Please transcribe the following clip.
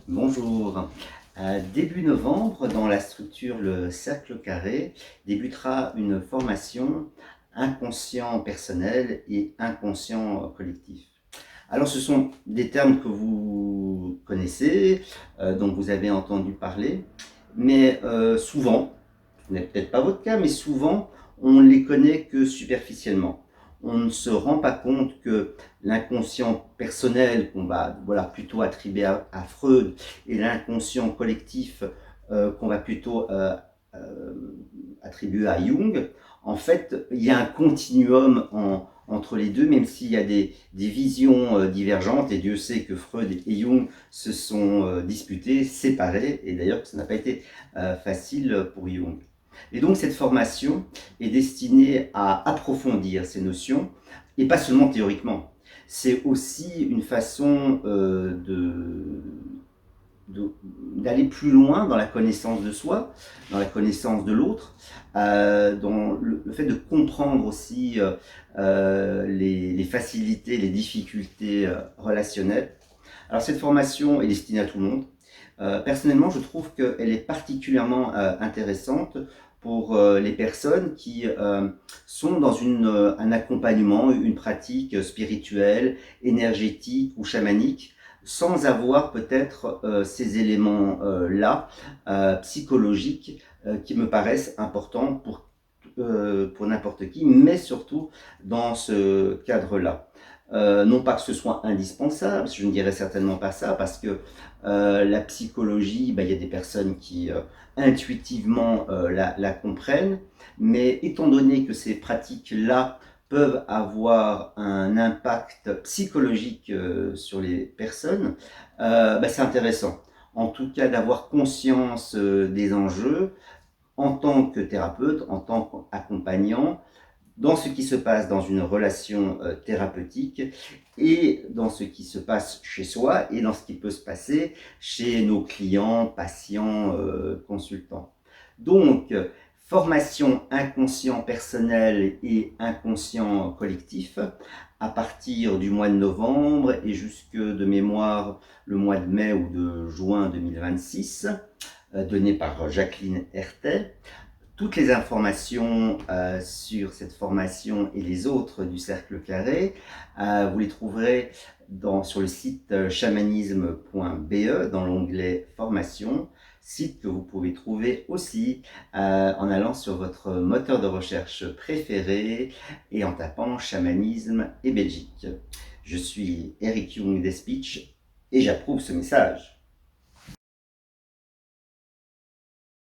Bonjour. Début novembre, dans la structure Le Cercle Carré, débutera une formation inconscient personnel et inconscient collectif. Alors, ce sont des termes que vous connaissez, dont vous avez entendu parler, mais souvent, ce n'est peut-être pas votre cas, mais souvent, on ne les connaît que superficiellement. On ne se rend pas compte que l'inconscient personnel, qu'on va plutôt attribuer à Freud, et l'inconscient collectif, qu'on va plutôt attribuer à Jung, en fait, il y a un continuum entre les deux, même s'il y a des visions divergentes, et Dieu sait que Freud et Jung se sont disputés, séparés, et d'ailleurs ça n'a pas été facile pour Jung. Et donc cette formation est destinée à approfondir ces notions, et pas seulement théoriquement. C'est aussi une façon d'aller plus loin dans la connaissance de soi, dans la connaissance de l'autre, dans le fait de comprendre aussi les facilités, les difficultés relationnelles. Alors cette formation est destinée à tout le monde. Personnellement, je trouve qu'elle est particulièrement intéressante pour les personnes qui sont dans un accompagnement, une pratique spirituelle, énergétique ou chamanique, sans avoir peut-être ces éléments-là, psychologiques, qui me paraissent importants pour n'importe qui, mais surtout dans ce cadre-là. Non pas que ce soit indispensable, je ne dirais certainement pas ça, parce que la psychologie, il y a des personnes qui intuitivement la comprennent, mais étant donné que ces pratiques-là peuvent avoir un impact psychologique sur les personnes, c'est intéressant. En tout cas, d'avoir conscience des enjeux en tant que thérapeute, en tant qu'accompagnant, dans ce qui se passe dans une relation thérapeutique et dans ce qui se passe chez soi et dans ce qui peut se passer chez nos clients, patients, consultants. Donc, formation inconscient personnel et inconscient collectif à partir du mois de novembre et jusque de mémoire le mois de mai ou de juin 2026, donné par Jacqueline Hertet. Toutes les informations sur cette formation et les autres du Cercle Carré, vous les trouverez sur le site chamanisme.be dans l'onglet formation, site que vous pouvez trouver aussi en allant sur votre moteur de recherche préféré et en tapant chamanisme et Belgique. Je suis Eric Jung des Speech et j'approuve ce message.